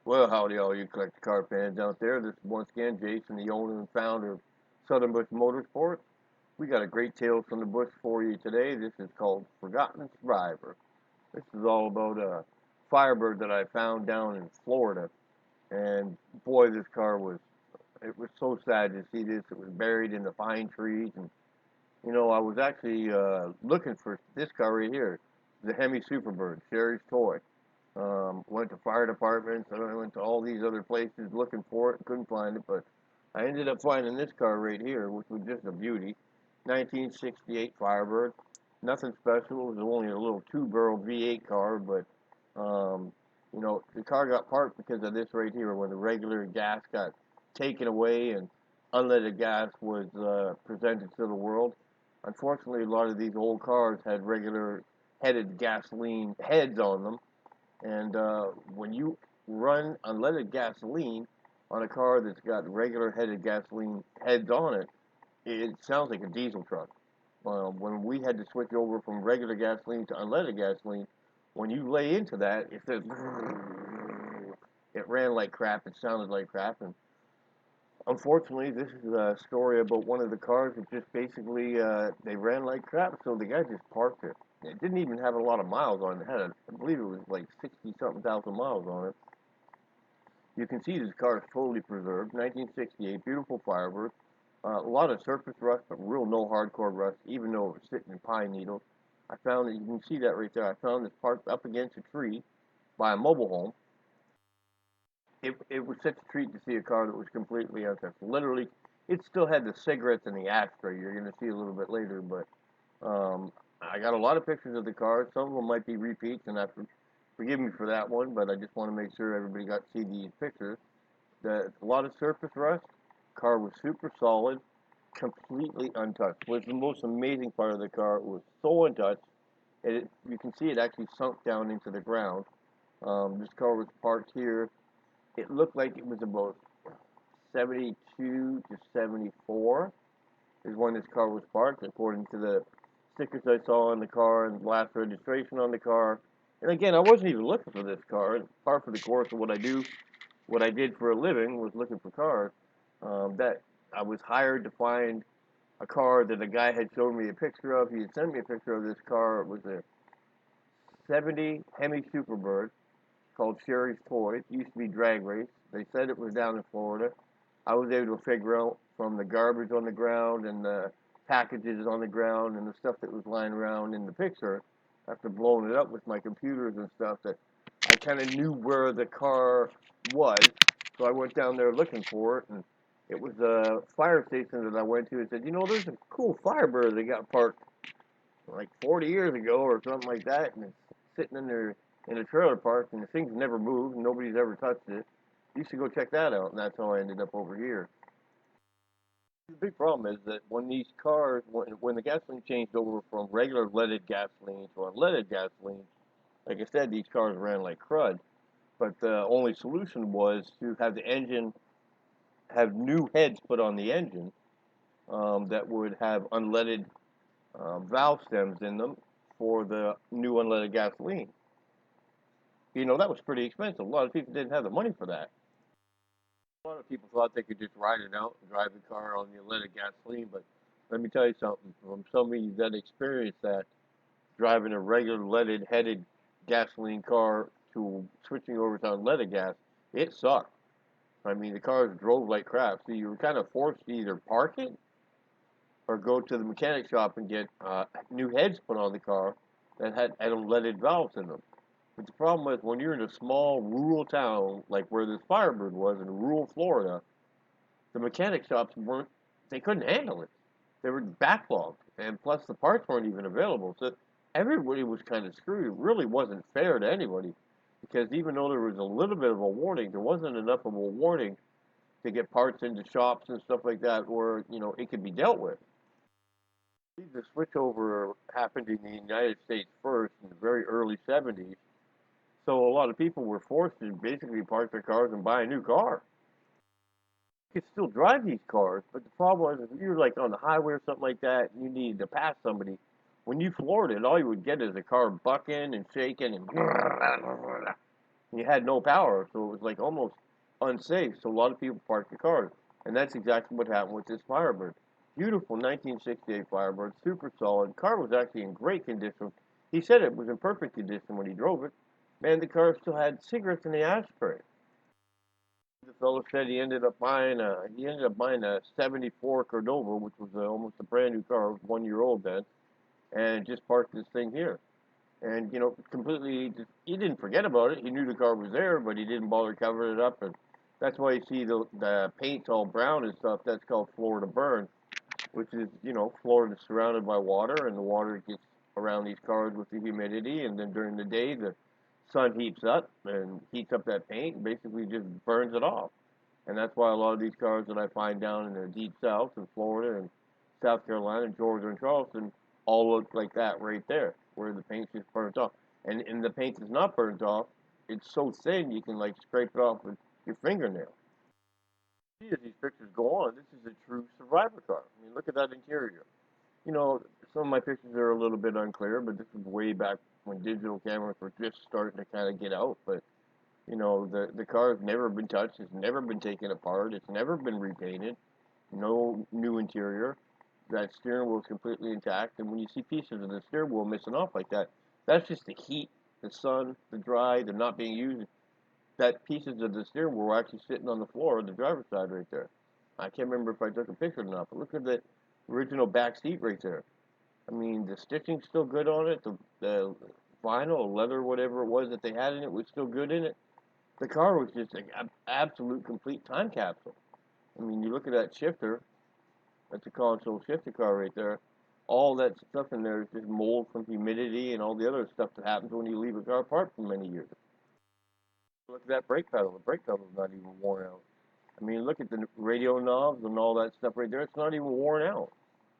Well, howdy, all you collector car fans out there. This is once again Jason, the owner and founder of Southern Bush Motorsports. We got a great tale from the bush for you today. This is called Forgotten Survivor. This is all about a Firebird that I found down in Florida. And boy, it was so sad to see this. It was buried in the pine trees. And, I was actually looking for this car right here, the Hemi Superbird, Sherry's toy. Went to fire departments, and I went to all these other places looking for it and couldn't find it, but I ended up finding this car right here, which was just a beauty. 1968 Firebird. Nothing special. It was only a little two-barrel V8 car, but the car got parked because of this right here, when the regular gas got taken away and unleaded gas was presented to the world. Unfortunately, a lot of these old cars had regular headed gasoline heads on them, and when you run unleaded gasoline on a car that's got regular headed gasoline heads on it, it sounds like a diesel truck. When we had to switch over from regular gasoline to unleaded gasoline, when you lay into that, it ran like crap. It sounded like crap. And unfortunately, this is a story about one of the cars that just basically they ran like crap. So the guy just parked it. It didn't even have a lot of miles on it. I believe it was like 60 something thousand miles on it. You can see this car is totally preserved. 1968, beautiful Firebird. A lot of surface rust, but real no hardcore rust, even though it was sitting in pine needles. I found that you can see that right there. I found this parked up against a tree by a mobile home. It was such a treat to see a car that was completely untouched. Literally, it still had the cigarettes in the ashtray. You're going to see a little bit later, but I got a lot of pictures of the car. Some of them might be repeats, and forgive me for that one, but I just want to make sure everybody got to see these pictures. A lot of surface rust. Car was super solid, completely untouched. Was the most amazing part of the car. It was so untouched. You can see it actually sunk down into the ground. This car was parked here. It looked like it was about 72 to 74 is when this car was parked, according to the stickers I saw on the car and last registration on the car. And again, I wasn't even looking for this car. Part of the course of what I did for a living was looking for cars. That I was hired to find a car that a guy had shown me a picture of. He had sent me a picture of this car. It was a 70 Hemi Superbird called Sherry's Toy. It used to be drag race. They said it was down in Florida. I was able to figure out from the garbage on the ground and the packages on the ground and the stuff that was lying around in the picture, after blowing it up with my computers and stuff, that I kind of knew where the car was. So I went down there looking for it, and it was a fire station that I went to and said, there's a cool Firebird that got parked like 40 years ago or something like that, and it's sitting in there in a trailer park, and the thing's never moved, and nobody's ever touched it. You should go check that out, and that's how I ended up over here. The big problem is that when these cars, when the gasoline changed over from regular leaded gasoline to unleaded gasoline, like I said, these cars ran like crud. But the only solution was to have the engine have new heads put on the engine that would have unleaded valve stems in them for the new unleaded gasoline. That was pretty expensive. A lot of people didn't have the money for that. A lot of people thought they could just ride it out and drive the car on the unleaded gasoline, but let me tell you something. From somebody that experienced that, driving a regular leaded headed gasoline car to switching over to unleaded gas, it sucked. I mean, the cars drove like crap, so you were kind of forced to either park it or go to the mechanic shop and get new heads put on the car that had unleaded valves in them. But the problem was, when you're in a small rural town like where this Firebird was in rural Florida, the mechanic shops they couldn't handle it. They were backlogged, and plus the parts weren't even available. So everybody was kind of screwed. It really wasn't fair to anybody, because even though there was a little bit of a warning, there wasn't enough of a warning to get parts into shops and stuff like that where it could be dealt with. The switchover happened in the United States first in the very early 70s, so a lot of people were forced to basically park their cars and buy a new car. You could still drive these cars, but the problem was, if you were like on the highway or something like that, and you needed to pass somebody, when you floored it, all you would get is a car bucking and shaking and You had no power, so it was like almost unsafe. So a lot of people parked the cars, and that's exactly what happened with this Firebird. Beautiful 1968 Firebird, super solid. Car was actually in great condition. He said it was in perfect condition when he drove it. Man, the car still had cigarettes in the ashtray. The fellow said he ended up buying a '74 Cordova, which was almost a brand new car, 1 year old then, and just parked this thing here. And completely, he didn't forget about it. He knew the car was there, but he didn't bother covering it up. And that's why you see the paint's all brown and stuff. That's called Florida burn, which is, Florida's surrounded by water, and the water gets around these cars with the humidity, and then during the day the sun heats up and heats up that paint and basically just burns it off. And that's why a lot of these cars that I find down in the deep south in Florida and South Carolina, Georgia, and Charleston all look like that right there, where the paint's just burnt off. And the paint is not burnt off. It's so thin you can like scrape it off with your fingernail. See, as these pictures go on, this is a true survivor car. I mean, look at that interior. You know, some of my pictures are a little bit unclear, but this was way back when digital cameras were just starting to kind of get out. But the car has never been touched. It's never been taken apart. It's never been repainted. No new interior. That steering wheel is completely intact. And when you see pieces of the steering wheel missing off like that, that's just the heat, the sun, the dry, the not being used. That pieces of the steering wheel were actually sitting on the floor on the driver's side right there. I can't remember if I took a picture or not, but look at the original back seat right there. I mean, the stitching's still good on it. The vinyl, leather, whatever it was that they had in it was still good in it. The car was just an absolute complete time capsule. I mean, you look at that shifter, that's a console shifter car right there. All that stuff in there is just mold from humidity and all the other stuff that happens when you leave a car parked for many years. Look at that brake pedal. The brake pedal's not even worn out. I mean, look at the radio knobs and all that stuff right there. It's not even worn out.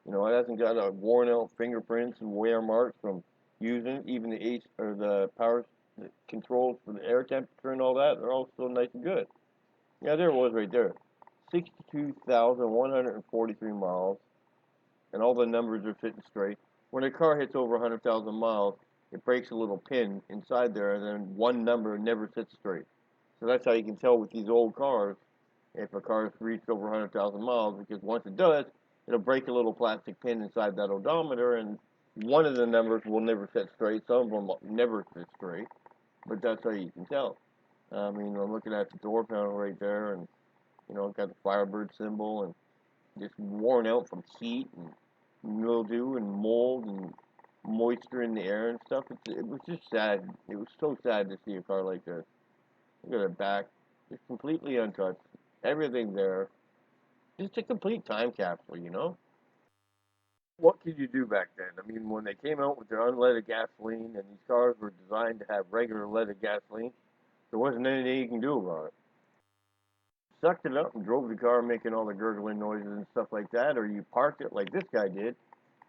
It hasn't got a worn out fingerprints and wear marks from using it. Even the ace or the power controls for the air temperature and all that, they're all still nice and good. Yeah, there it was right there. 62,143 miles, and all the numbers are sitting straight. When a car hits over 100,000 miles, it breaks a little pin inside there, and then one number never sits straight. So that's how you can tell with these old cars if a car's reached over 100,000 miles, because once it does, it'll break a little plastic pin inside that odometer, and one of the numbers will never sit straight. Some of them will never sit straight, but that's how you can tell. I mean, I'm looking at the door panel right there, and it got the Firebird symbol, and just worn out from heat and mildew and mold and moisture in the air and stuff. It was just sad. It was so sad to see a car like this. Look at it back, just completely untouched. Everything there. Just a complete time capsule. What could you do back then? I mean, when they came out with their unleaded gasoline and these cars were designed to have regular leaded gasoline, there wasn't anything you can do about it. Sucked it up and drove the car making all the gurgling noises and stuff like that, or you parked it like this guy did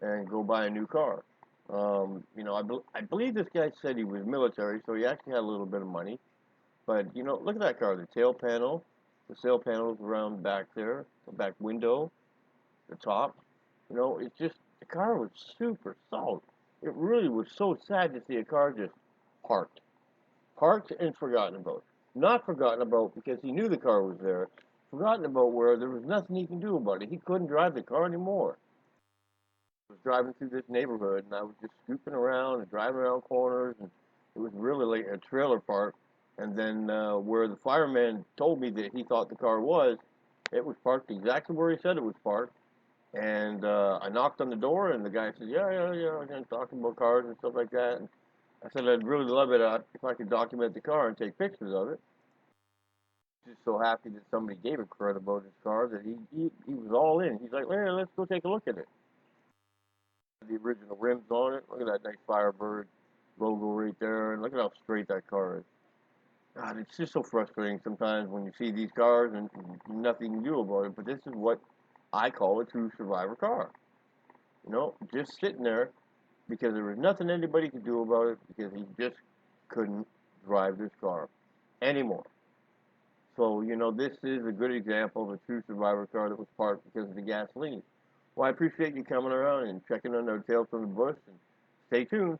and go buy a new car. I believe this guy said he was military, so he actually had a little bit of money. But, look at that car, the tail panel, the sail panels around back there, the back window, the top. It's just, the car was super solid. It really was so sad to see a car just parked. Parked and forgotten about. Not forgotten about because he knew the car was there. Forgotten about where there was nothing he can do about it. He couldn't drive the car anymore. I was driving through this neighborhood and I was just scooping around and driving around corners, and it was really like a trailer park. And then where the fireman told me that he thought the car was, it was parked exactly where he said it was parked. And I knocked on the door, and the guy said, "Yeah, yeah, yeah, I'm going to talk about cars and stuff like that." And I said, "I'd really love it if I could document the car and take pictures of it." Just so happy that somebody gave a credit about his car that he was all in. He's like, "Larry, let's go take a look at it." The original rims on it. Look at that nice Firebird logo right there, and look at how straight that car is. God, it's just so frustrating sometimes when you see these cars and nothing you can do about it. But this is what I call a true survivor car. Just sitting there because there was nothing anybody could do about it because he just couldn't drive this car anymore. So, this is a good example of a true survivor car that was parked because of the gasoline. Well, I appreciate you coming around and checking on our tails from the bush, and stay tuned.